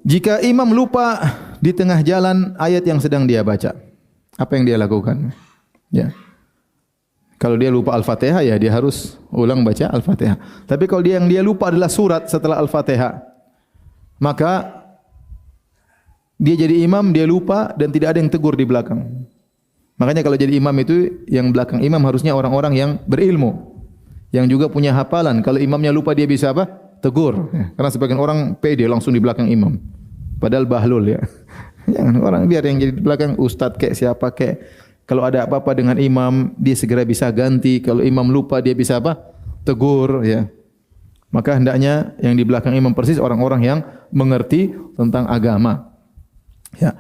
Jika imam lupa di tengah jalan ayat yang sedang dia baca, apa yang dia lakukan? Ya. Kalau dia lupa Al-Fatihah, ya dia harus ulang baca Al-Fatihah. Tapi kalau yang dia lupa adalah surat setelah Al-Fatihah, maka dia jadi imam, dia lupa dan tidak ada yang tegur di belakang. Makanya kalau jadi imam itu, yang belakang imam harusnya orang-orang yang berilmu, yang juga punya hafalan. Kalau imamnya lupa, dia bisa apa? Tegur. Ya. Karena sebagian orang pede langsung di belakang imam. Padahal bahlul ya. Jangan, orang biar yang jadi di belakang ustaz kek siapa kek. Kalau ada apa-apa dengan imam, dia segera bisa ganti. Kalau imam lupa, dia bisa apa? Tegur ya. Maka hendaknya yang di belakang imam persis orang-orang yang mengerti tentang agama. Ya.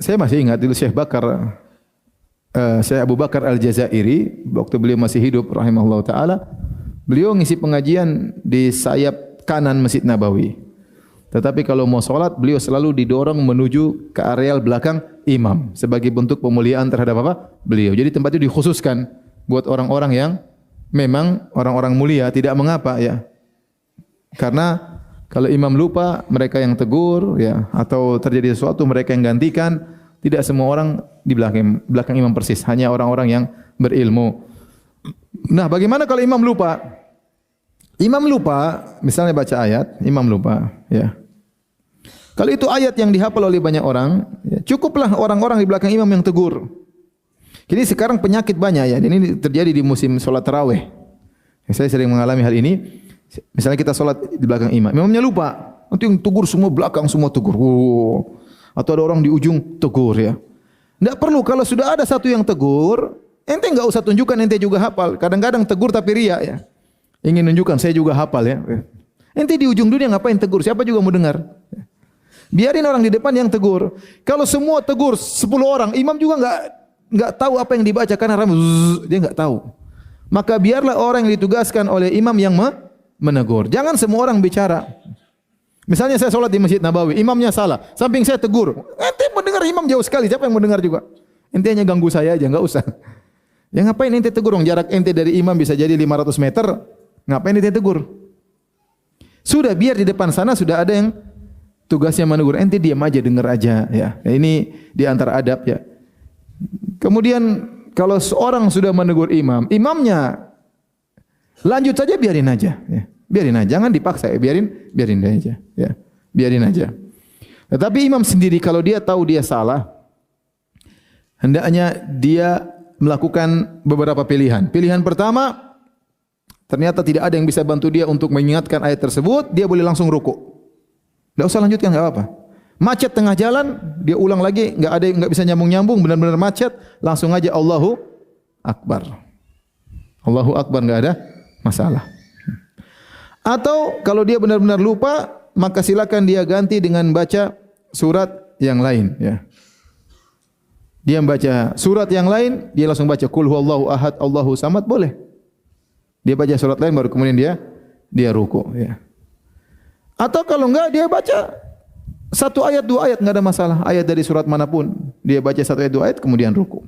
Saya masih ingat dulu Syekh Abu Bakar Al-Jazairi waktu beliau masih hidup rahimahullah taala, beliau ngisi pengajian di sayap kanan Masjid Nabawi. Tetapi kalau mau salat, beliau selalu didorong menuju ke areal belakang imam sebagai bentuk pemuliaan terhadap apa? Beliau. Jadi tempat itu dikhususkan buat orang-orang yang memang orang-orang mulia, tidak mengapa ya. Karena kalau imam lupa, mereka yang tegur ya, atau terjadi sesuatu mereka yang gantikan. Tidak semua orang di belakang imam persis, hanya orang-orang yang berilmu. Nah, bagaimana kalau imam lupa? Imam lupa, misalnya baca ayat, imam lupa ya. Kalau itu ayat yang dihafal oleh banyak orang, ya, cukuplah orang-orang di belakang imam yang tegur. Jadi sekarang penyakit banyak ya, ini terjadi di musim solat tarawih. Saya sering mengalami hal ini. Misalnya kita solat di belakang imam, imamnya lupa, nanti yang tegur semua belakang semua tegur. Atau ada orang di ujung tegur ya. Tidak perlu, kalau sudah ada satu yang tegur, ente enggak usah tunjukkan ente juga hafal. Kadang-kadang tegur tapi riya ya. Ingin menunjukkan saya juga hafal ya. Ente di ujung dunia ngapain tegur? Siapa juga mau dengar? Biarin orang di depan yang tegur. Kalau semua tegur 10 orang, imam juga enggak tahu apa yang dibaca karena dia enggak tahu. Maka biarlah orang yang ditugaskan oleh imam yang menegur. Jangan semua orang bicara. Misalnya saya solat di Masjid Nabawi, imamnya salah, samping saya tegur. Ente mendengar imam jauh sekali, siapa yang mendengar juga? Ente hanya ganggu saya aja, enggak usah. Ya ngapain ente tegur? Jarak ente dari imam bisa jadi 500 meter. Ngapain ente tegur? Sudah biar di depan sana sudah ada yang tugasnya menegur. Ente diam aja, dengar aja ya. Ini di antara adab ya. Kemudian kalau seorang sudah menegur imam, imamnya lanjut saja, biarin aja ya. Biarin aja, jangan dipaksa ya, biarin aja ya. Biarin aja. Tetapi imam sendiri kalau dia tahu dia salah, hendaknya dia melakukan beberapa pilihan. Pilihan pertama, ternyata tidak ada yang bisa bantu dia untuk mengingatkan ayat tersebut, dia boleh langsung ruku. Tidak usah lanjutkan, enggak apa-apa. Macet tengah jalan, dia ulang lagi, enggak bisa nyambung-nyambung, benar-benar macet, langsung aja Allahu Akbar. Allahu Akbar, enggak ada masalah. Atau kalau dia benar-benar lupa, maka silakan dia ganti dengan baca surat yang lain ya. Dia membaca surat yang lain, dia langsung baca Qul huwallahu ahad, Allahu samad, boleh. Dia baca surat lain baru kemudian dia ruku ya. Atau kalau enggak, dia baca satu ayat, dua ayat, enggak ada masalah. Ayat dari surat manapun, dia baca satu ayat, dua ayat kemudian ruku.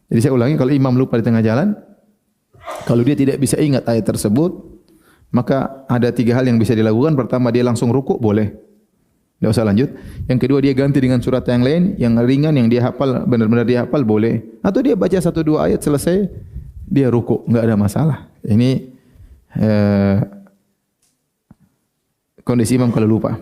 Jadi saya ulangi, kalau imam lupa di tengah jalan, kalau dia tidak bisa ingat ayat tersebut, maka ada 3 hal yang bisa dilakukan. Pertama, dia langsung ruku, boleh. Tidak usah lanjut. Yang kedua, dia ganti dengan surat yang lain, yang ringan, yang dia hafal, benar-benar dia hafal, boleh. Atau dia baca 1-2 ayat, selesai, dia ruku, enggak ada masalah. Ini kondisi imam kalau lupa.